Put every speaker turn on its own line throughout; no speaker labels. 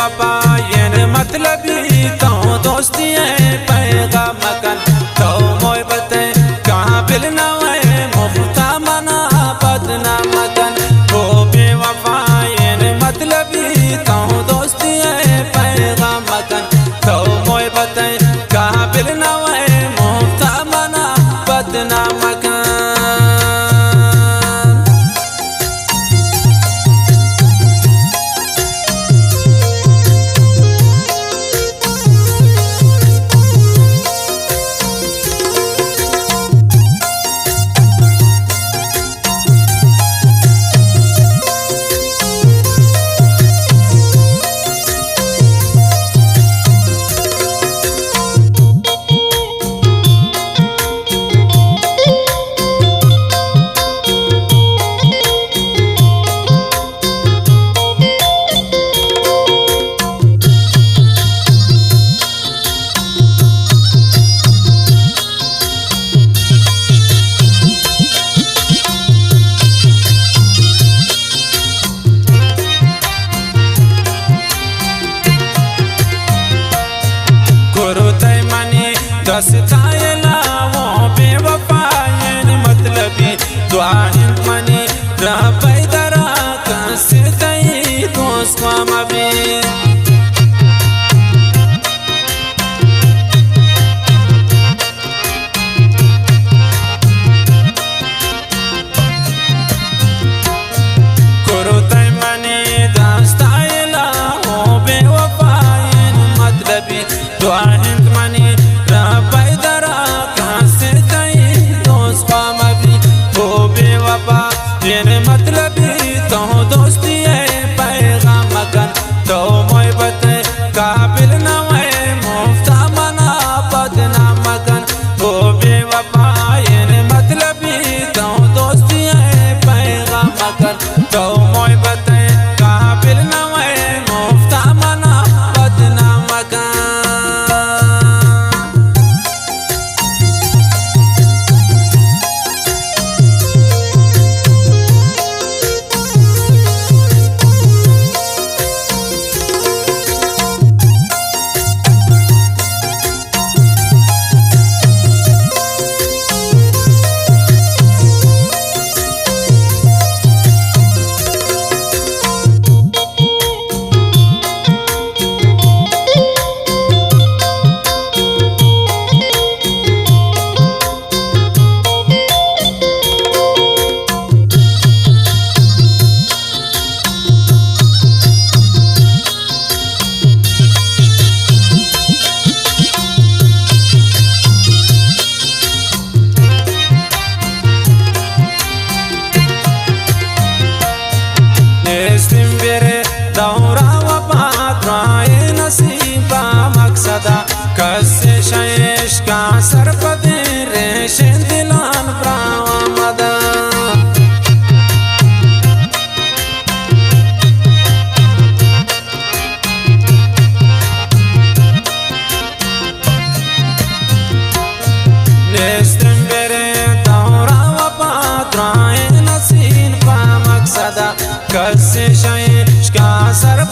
बेवफा ये मतलबी तो दोस्ती है पैगाम मकन तो मोय बते काबिल न है मुफ्ता मना बदना मकन ओ बेवफा ये मतलबी तो दोस्ती है पैगाम मकन तो मोय बते काबिल न है मुफ्ता मना बदना मकन। दस्तायला वो बेवफा ये मतलबी दुआ हिंद मनी रब्बई दरा कसे तई दोस्त मबी करो तय मनी दस्तायला वो बेवफा ये मतलबी दुआ हिंद मनी रब्बई दरा कसे तई दोस्त मबी वो बेवफा ये मतलबी तो दोस्ती है पैगाम मकन तो मोय बते काबिल न है मुफ्ता मना बदना मकन वो बेवफा ये मतलबी तो दोस्ती है पैगाम मकन तो मोय बते काबिल न है मुफ्ता मना बदना मकन। दौरा वफाद्राए नसीबा मकसदा कसे शेष का सरपदे रेशे दिलान प्रामदा नेस्तम बेरे दौरा वफाद्राए नसीबा मकसदा कसे शेष का सर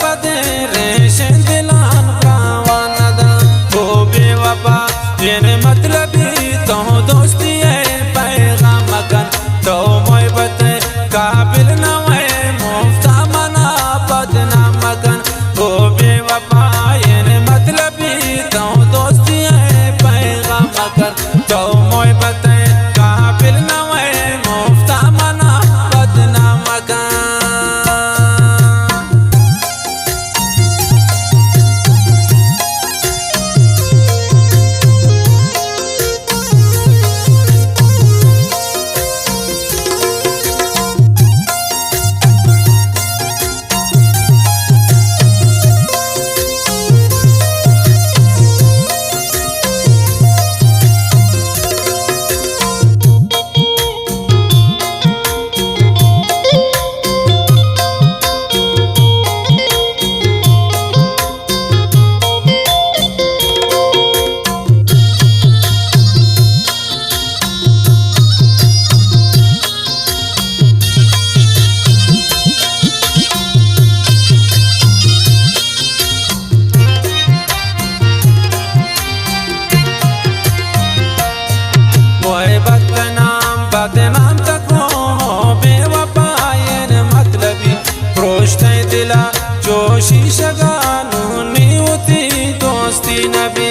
दिला जोशी शगानू नी होती दोस्ती नबी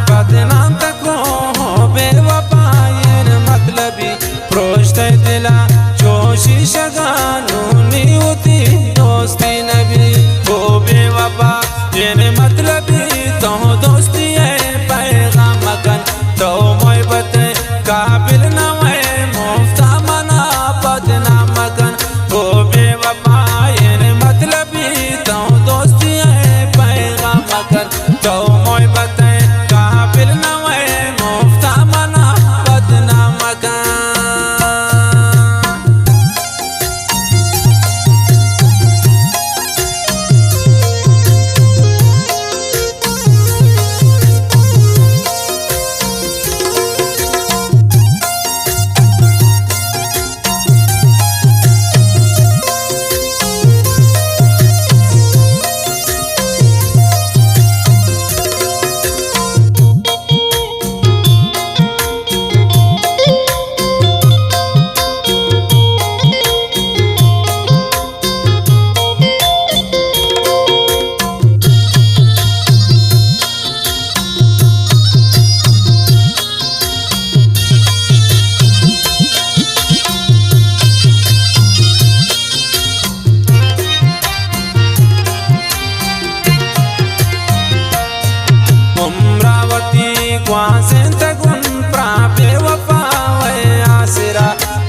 बदनाम तको बेवफायन मतलबी प्रोश्त दिला जोशी शगानू नी होती दोस्ती नबी वो बेवफा येन मतलबी तो दोस्ती है पैगाम मकन तो मोहब्बत काबिल न है मुफ्ता मना बदनाम मकन वो बेवफा येन मतलबी तो दोस्ती है पैगाम मकन तो मोहब्बत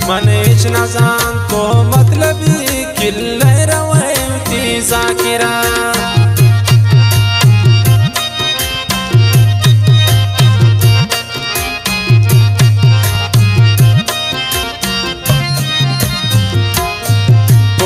मनीष नजान को मतलबी किल्ले रवैती जाकिरा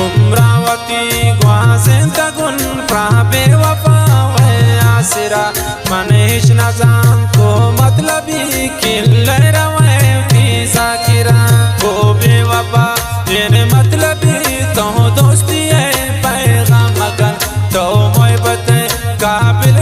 उम्रावती ग्वाजें तगुन प्राबे वफा वे आसिरा मनीष नजान को मतलबी किल्ले रवैती जाकिरा वो बेवफा येने मतलबी तो दोस्ती है पैगाम मकन तो मोहब्बत काबिल